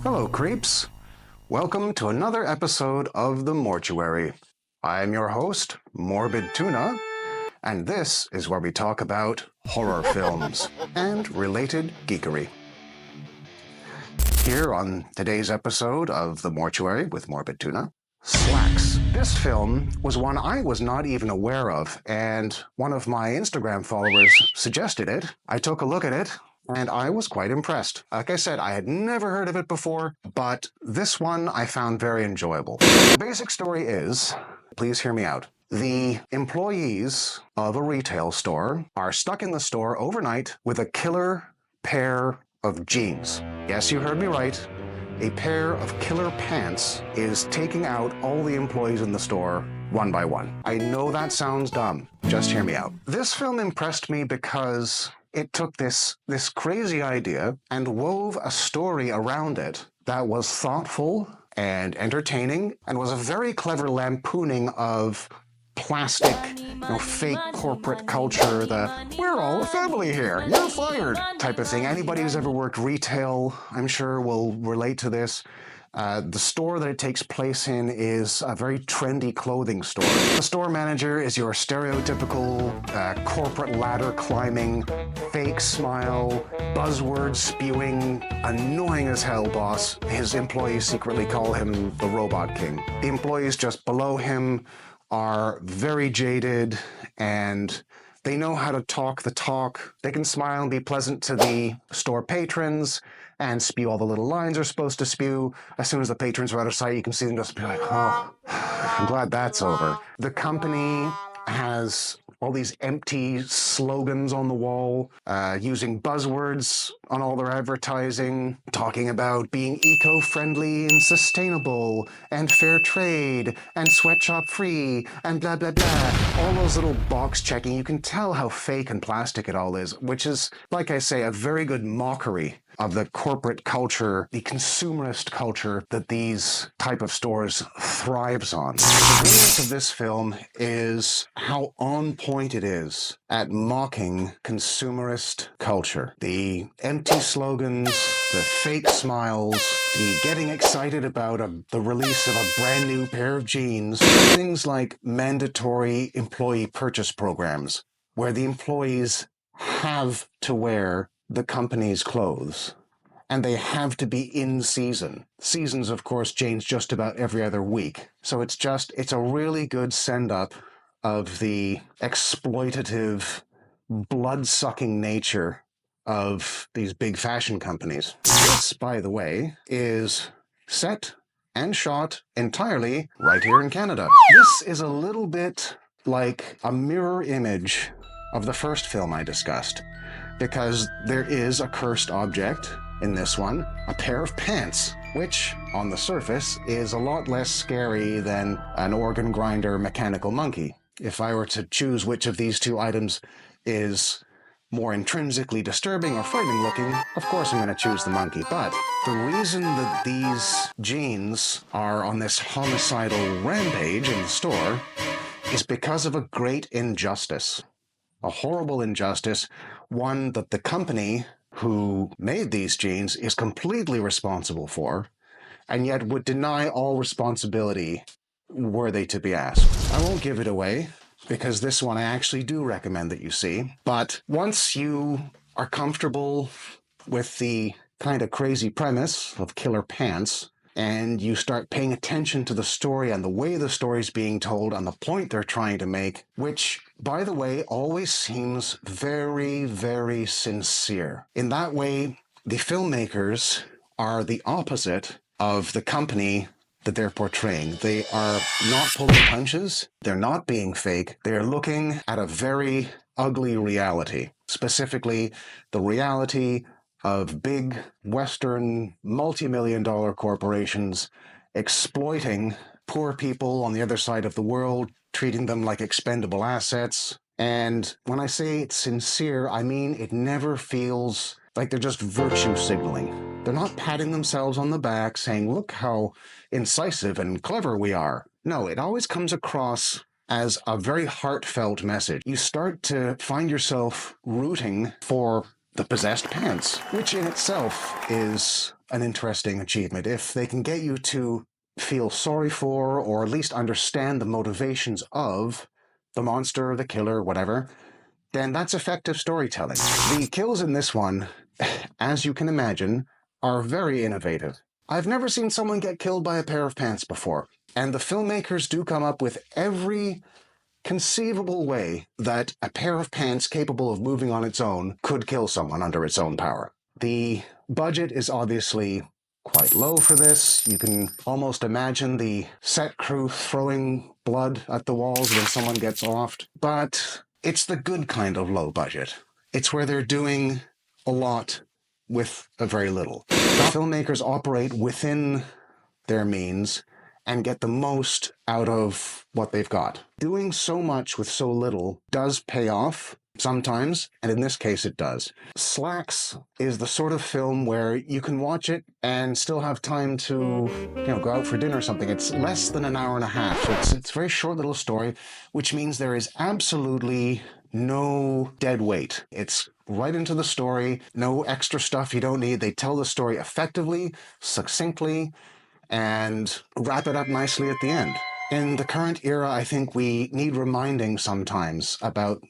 Hello, creeps. Welcome to another episode of The Mortuary. I'm your host, Morbid Tuna, and this is where we talk about horror films and related geekery. Here on today's episode of The Mortuary with Morbid Tuna, Slaxx. This film was one I was not even aware of, and one of my Instagram followers suggested it. I took a look at it, and I was quite impressed. Like I said, I had never heard of it before, but this one I found very enjoyable. The basic story is, please hear me out. The employees of a retail store are stuck in the store overnight with a killer pair of jeans. Yes, you heard me right. A pair of killer pants is taking out all the employees in the store one by one. I know that sounds dumb. Just hear me out. This film impressed me because it took this crazy idea and wove a story around it that was thoughtful and entertaining and was a very clever lampooning of plastic, fake corporate culture, we're all a family here, you're fired type of thing. Anybody who's ever worked retail, I'm sure, will relate to this. The store that it takes place in is a very trendy clothing store. The store manager is your stereotypical corporate ladder climbing, fake smile, buzzword spewing, annoying as hell boss. His employees secretly call him the Robot King. The employees just below him are very jaded, and they know how to talk the talk. They can smile and be pleasant to the store patrons and spew all the little lines they're supposed to spew. As soon as the patrons are out of sight, you can see them just be like, oh, I'm glad that's over. The company has all these empty slogans on the wall, using buzzwords on all their advertising, talking about being eco-friendly and sustainable and fair trade and sweatshop free and blah, blah, blah. All those little box checking, you can tell how fake and plastic it all is, which is, like I say, a very good mockery of the corporate culture, the consumerist culture that these type of stores thrives on. The brilliance of this film is how on point it is at mocking consumerist culture. The empty slogans, the fake smiles, the getting excited about the release of a brand new pair of jeans, things like mandatory employee purchase programs, where the employees have to wear the company's clothes, and they have to be in season. Seasons, of course, change just about every other week. So it's a really good send-up of the exploitative, blood-sucking nature of these big fashion companies. This, by the way, is set and shot entirely right here in Canada. This is a little bit like a mirror image of the first film I discussed, because there is a cursed object in this one, a pair of pants, which, on the surface, is a lot less scary than an organ grinder mechanical monkey. If I were to choose which of these two items is more intrinsically disturbing or frightening looking, of course I'm going to choose the monkey. But the reason that these jeans are on this homicidal rampage in the store is because of a great injustice. A horrible injustice, one that the company who made these jeans is completely responsible for, and yet would deny all responsibility were they to be asked. I won't give it away, because this one I actually do recommend that you see, but once you are comfortable with the kind of crazy premise of killer pants, and you start paying attention to the story and the way the story's being told and the point they're trying to make, which, by the way, always seems very, very sincere. In that way, the filmmakers are the opposite of the company that they're portraying. They are not pulling punches. They're not being fake. They're looking at a very ugly reality, specifically the reality of big Western multi-million-dollar corporations exploiting poor people on the other side of the world, treating them like expendable assets. And when I say it's sincere, I mean it never feels like they're just virtue signaling. They're not patting themselves on the back saying, look how incisive and clever we are. No, it always comes across as a very heartfelt message. You start to find yourself rooting for the possessed pants, which in itself is an interesting achievement. If they can get you to feel sorry for, or at least understand the motivations of the monster, the killer, whatever, then that's effective storytelling. The kills in this one, as you can imagine, are very innovative. I've never seen someone get killed by a pair of pants before, and the filmmakers do come up with every conceivable way that a pair of pants capable of moving on its own could kill someone under its own power. The budget is obviously quite low for this. You can almost imagine the set crew throwing blood at the walls when someone gets offed, but it's the good kind of low budget. It's where they're doing a lot with a very little. The filmmakers operate within their means and get the most out of what they've got. Doing so much with so little does pay off sometimes, and in this case it does. Slaxx is the sort of film where you can watch it and still have time to, go out for dinner or something. It's less than an hour and a half, so it's a very short little story, which means there is absolutely no dead weight. It's right into the story, no extra stuff you don't need. They tell the story effectively, succinctly, and wrap it up nicely at the end. In the current era, I think we need reminding sometimes about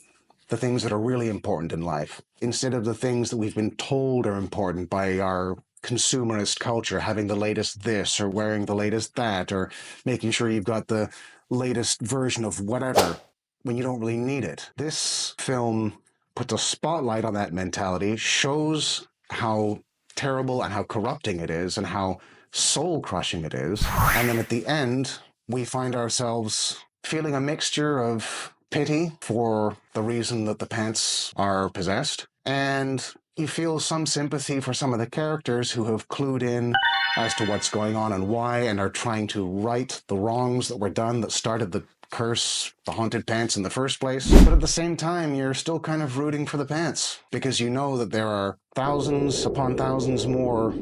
the things that are really important in life, instead of the things that we've been told are important by our consumerist culture, having the latest this or wearing the latest that or making sure you've got the latest version of whatever when you don't really need it. This film puts a spotlight on that mentality, shows how terrible and how corrupting it is and how soul-crushing it is. And then at the end, we find ourselves feeling a mixture of pity for the reason that the pants are possessed, and you feel some sympathy for some of the characters who have clued in as to what's going on and why, and are trying to right the wrongs that were done that started the curse, the haunted pants in the first place. But at the same time, you're still kind of rooting for the pants, because you know that there are thousands upon thousands more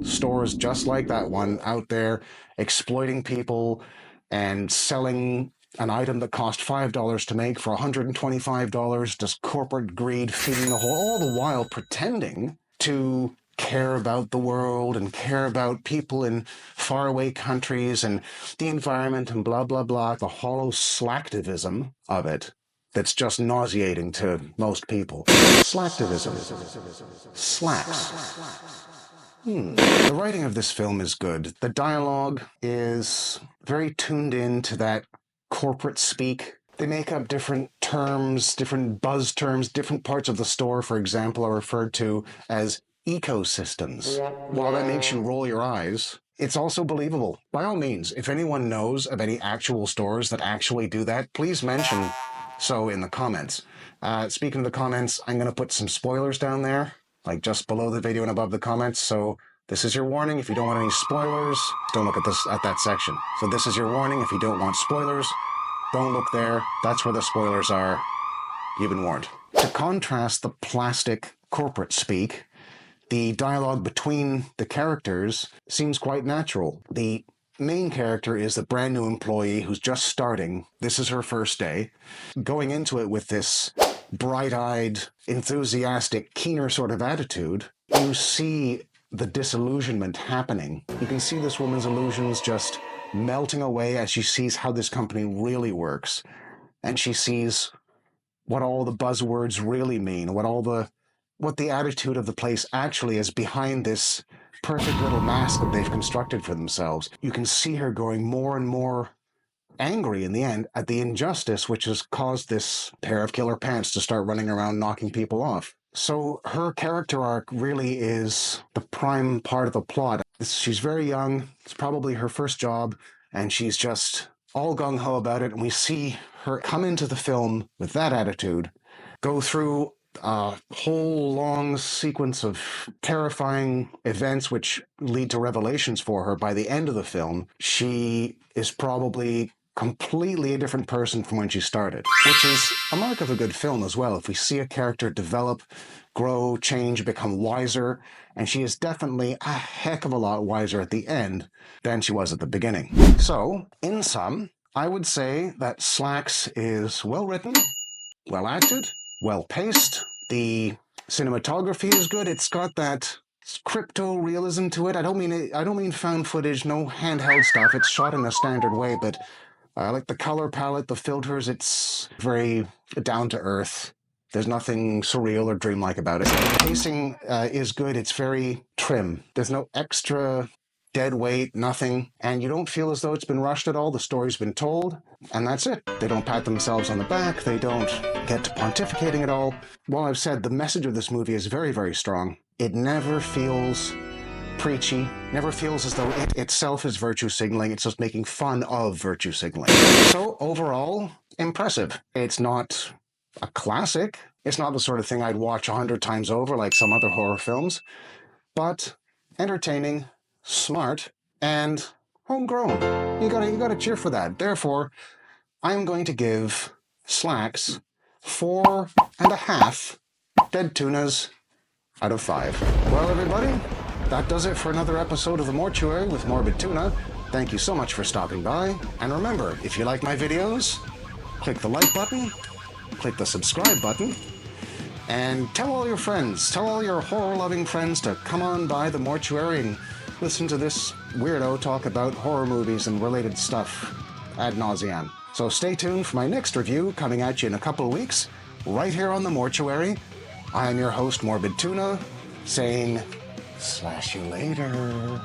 stores just like that one out there exploiting people and selling an item that cost $5 to make for $125, just corporate greed feeding the whole, all the while pretending to care about the world and care about people in faraway countries and the environment and blah, blah, blah. The hollow slacktivism of it that's just nauseating to most people. Slacktivism. Slaxx. The writing of this film is good. The dialogue is very tuned in to that corporate speak. They make up different terms, different buzz terms. Different parts of the store, for example, are referred to as ecosystems. While that makes you roll your eyes, it's also believable. By all means, if anyone knows of any actual stores that actually do that, please mention so in the comments. Speaking of the comments, I'm going to put some spoilers down there, like just below the video and above the comments. So this is your warning. If you don't want any spoilers, don't look at that section. So this is your warning. If you don't want spoilers, don't look there. That's where the spoilers are. You've been warned. To contrast the plastic corporate speak, the dialogue between the characters seems quite natural. The main character is the brand new employee who's just starting. This is her first day. Going into it with this bright-eyed, enthusiastic, keener sort of attitude, you see the disillusionment happening. You can see this woman's illusions just melting away as she sees how this company really works. And she sees what all the buzzwords really mean, what the attitude of the place actually is behind this perfect little mask that they've constructed for themselves. You can see her growing more and more angry in the end at the injustice which has caused this pair of killer pants to start running around knocking people off. So her character arc really is the prime part of the plot. She's very young, it's probably her first job, and she's just all gung-ho about it, and we see her come into the film with that attitude, go through a whole long sequence of terrifying events which lead to revelations for her. By the end of the film, she is probably completely a different person from when she started, which is a mark of a good film as well. If we see a character develop, grow, change, become wiser, and she is definitely a heck of a lot wiser at the end than she was at the beginning. So, in sum, I would say that Slaxx is well written, well acted, well paced. The cinematography is good. It's got that crypto realism to it. I don't mean found footage, no handheld stuff. It's shot in a standard way, but I like the color palette, the filters. It's very down to earth. There's nothing surreal or dreamlike about it. The pacing is good. It's very trim. There's no extra dead weight, nothing. And you don't feel as though it's been rushed at all. The story's been told, and that's it. They don't pat themselves on the back. They don't get to pontificating at all. Well, I've said the message of this movie is very, very strong. It never feels preachy, never feels as though it itself is virtue signaling. It's just making fun of virtue signaling. So overall, impressive. It's not a classic. It's not the sort of thing I'd watch 100 times over like some other horror films, but entertaining, smart, and homegrown. You gotta cheer for that. Therefore, I'm going to give Slaxx 4.5 dead tunas out of 5. Well, everybody, that does it for another episode of The Mortuary with Morbid Tuna. Thank you so much for stopping by. And remember, if you like my videos, click the like button, click the subscribe button, and tell all your friends, tell all your horror-loving friends to come on by The Mortuary and listen to this weirdo talk about horror movies and related stuff ad nauseam. So stay tuned for my next review coming at you in a couple of weeks, right here on The Mortuary. I am your host, Morbid Tuna, saying, slash you later.